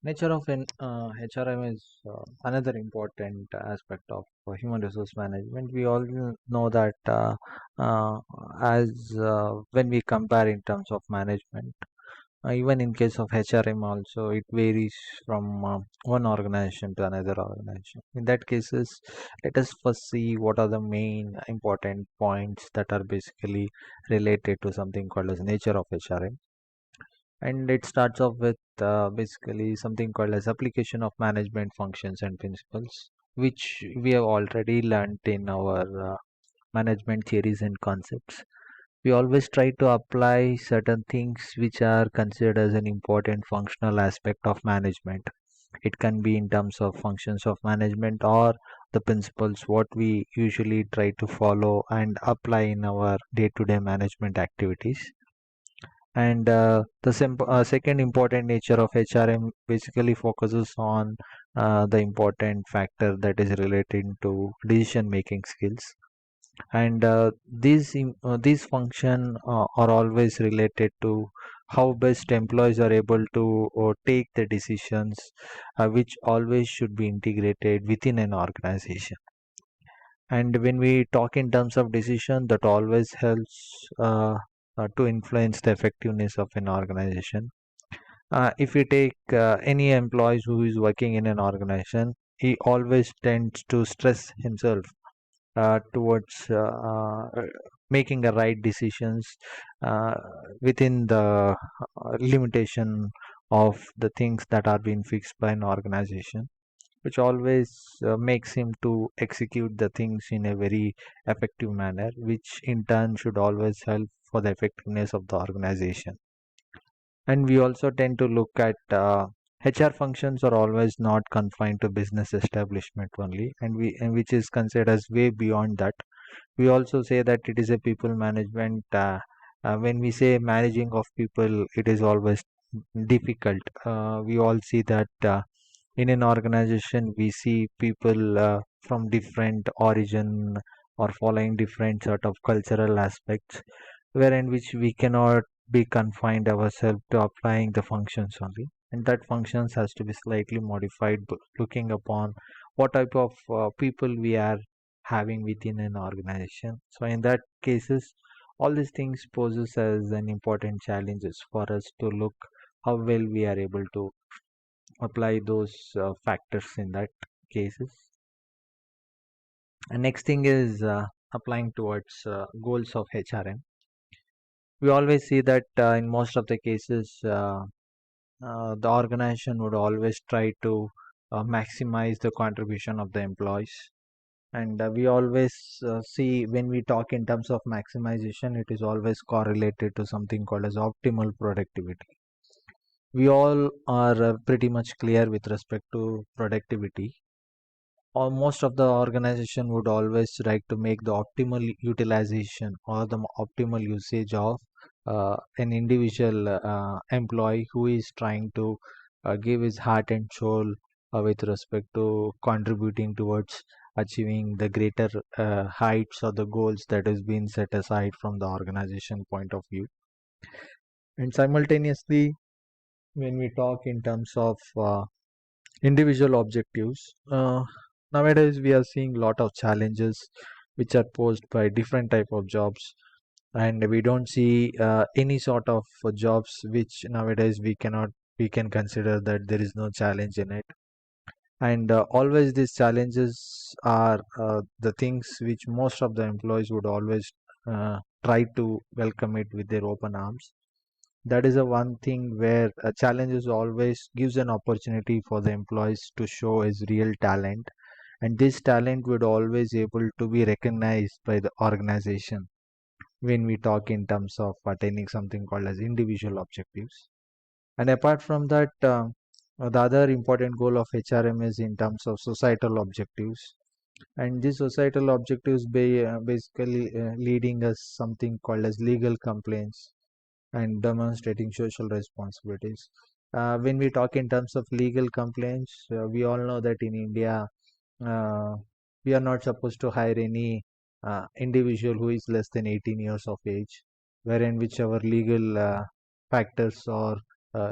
Nature of an HRM is another important aspect of human resource management. We all know that uh, as when we compare in terms of management, even in case of HRM also, it varies from one organization to another organization. In that cases, let us first see what are the main important points that are basically related to something called as nature of HRM. And it starts off with basically something called as application of management functions and principles, which we have already learned in our management theories and concepts. We always try to apply certain things which are considered as an important functional aspect of management. It can be in terms of functions of management or the principles what we usually try to follow and apply in our day-to-day management activities. And the second important nature of HRM basically focuses on the important factor that is related to decision making skills. And these function are always related to how best employees are able to take the decisions, which always should be integrated within an organization. And when we talk in terms of decision, that always helps to influence the effectiveness of an organization. If we take any employees who is working in an organization, he always tends to stress himself towards making the right decisions uh, within the limitation of the things that are being fixed by an organization, which always makes him to execute the things in a very effective manner, which in turn should always help for the effectiveness of the organization. And we also tend to look at HR functions are always not confined to business establishment only, and which is considered as way beyond that. We also say that it is a people management. When we say managing of people, it is always difficult. We all see that in an organization, we see people from different origin or following different sort of cultural aspects, wherein which we cannot be confined ourselves to applying the functions only, and that functions has to be slightly modified looking upon what type of people we are having within an organization. So in that cases, all these things poses as an important challenges for us to look how well we are able to apply those factors in that cases. And next thing is applying towards goals of HRM. We always see that in most of the cases, the organization would always try to maximize the contribution of the employees. And we always see when we talk in terms of maximization, it is always correlated to something called as optimal productivity. We all are pretty much clear with respect to productivity, or most of the organization would always like to make the optimal utilization or the optimal usage of an individual employee who is trying to give his heart and soul with respect to contributing towards achieving the greater heights or the goals that has been set aside from the organization point of view. And simultaneously, when we talk in terms of individual objectives, nowadays we are seeing a lot of challenges which are posed by different type of jobs, and we don't see any sort of jobs which nowadays we can consider that there is no challenge in it. And always these challenges are the things which most of the employees would always try to welcome it with their open arms. That is a one thing where challenges always gives an opportunity for the employees to show his real talent, and this talent would always able to be recognized by the organization when we talk in terms of attaining something called as individual objectives. And apart from that, the other important goal of HRM is in terms of societal objectives, and these societal objectives basically leading us something called as legal complaints and demonstrating social responsibilities. When we talk in terms of legal complaints, we all know that in India, uh, we are not supposed to hire any individual who is less than 18 years of age, wherein whichever legal factors or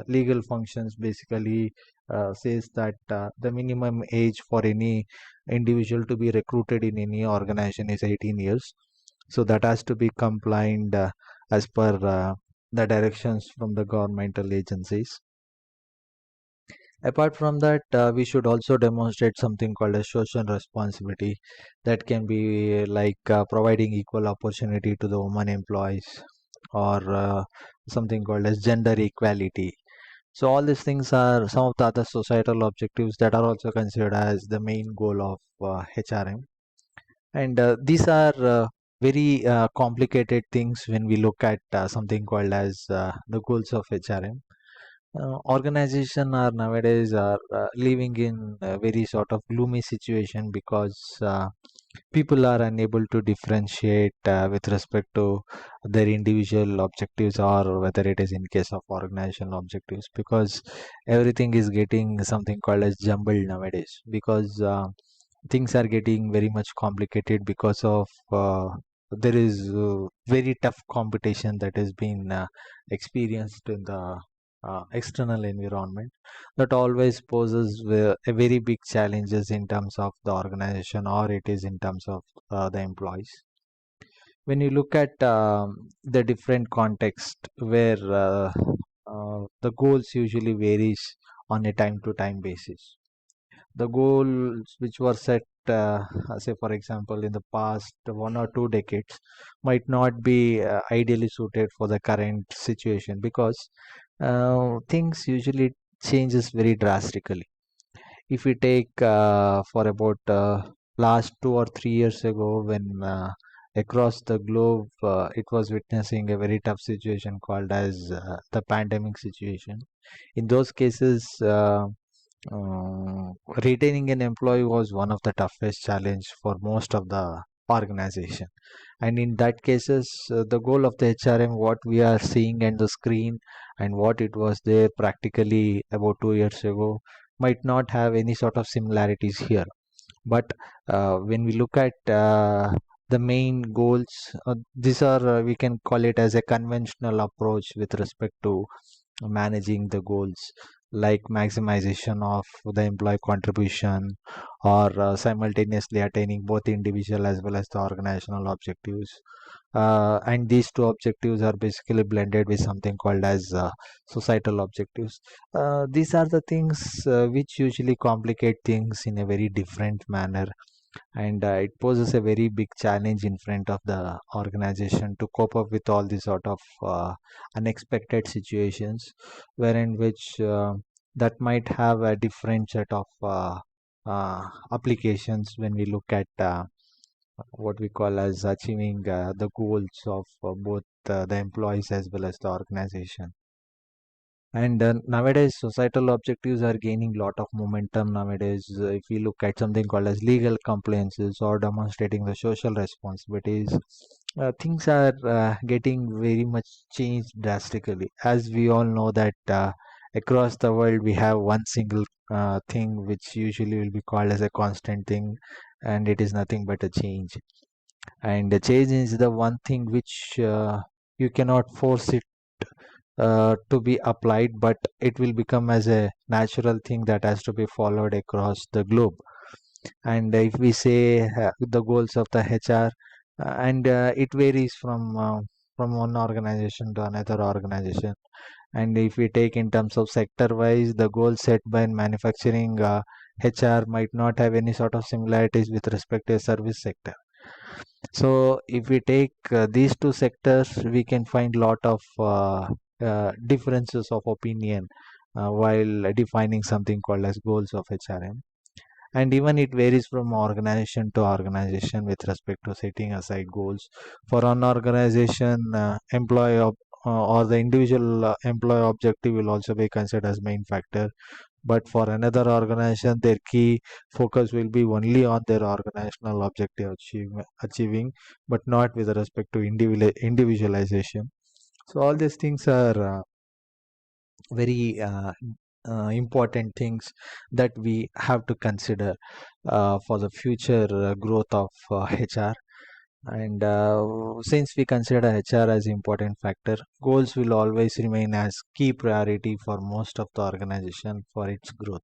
legal functions basically says that the minimum age for any individual to be recruited in any organization is 18 years. So that has to be compliant as per the directions from the governmental agencies. Apart from that, we should also demonstrate something called a social responsibility that can be like providing equal opportunity to the women employees or something called as gender equality. So all these things are some of the other societal objectives that are also considered as the main goal of HRM. And these are very complicated things when we look at something called as the goals of HRM. Organization are nowadays are living in a very sort of gloomy situation because people are unable to differentiate with respect to their individual objectives or whether it is in case of organizational objectives, because everything is getting something called as jumbled nowadays, because things are getting very much complicated because of there is very tough competition that has been experienced in the external environment, that always poses a very big challenges in terms of the organization or it is in terms of the employees. When you look at the different context where the goals usually varies on a time to time basis, the goals which were set say for example in the past 1 or 2 decades might not be ideally suited for the current situation, because things usually changes very drastically. If we take for about last 2 or 3 years ago, when across the globe it was witnessing a very tough situation called as the pandemic situation. In those cases uh, retaining an employee was one of the toughest challenge for most of the organization. And in that cases, the goal of the HRM, what we are seeing on the screen and what it was there practically about 2 years ago, might not have any sort of similarities here. But when we look at the main goals, these are we can call it as a conventional approach with respect to managing the goals, like maximization of the employee contribution or simultaneously attaining both individual as well as the organizational objectives. And these two objectives are basically blended with something called as societal objectives. These are the things which usually complicate things in a very different manner, and it poses a very big challenge in front of the organization to cope up with all these sort of unexpected situations, wherein which that might have a different set of applications when we look at what we call as achieving the goals of both the employees as well as the organization. And nowadays, societal objectives are gaining lot of momentum nowadays. If we look at something called as legal compliances or demonstrating the social responsibilities, things are getting very much changed drastically. As we all know that across the world we have one single thing which usually will be called as a constant thing, and it is nothing but a change. And the change is the one thing which you cannot force it to be applied, but it will become as a natural thing that has to be followed across the globe. And if we say the goals of the HR, and it varies from one organization to another organization. And if we take in terms of sector wise, the goal set by manufacturing HR might not have any sort of similarities with respect to a service sector. So if we take these two sectors, we can find lot of differences of opinion while defining something called as goals of HRM. And even it varies from organization to organization with respect to setting aside goals. For an organization, or the individual employee objective will also be considered as main factor, but for another organization their key focus will be only on their organizational objective achieving, but not with respect to individualization. So all these things are very important things that we have to consider for the future growth of HR. And since we consider HR as important factor, goals will always remain as key priority for most of the organization for its growth.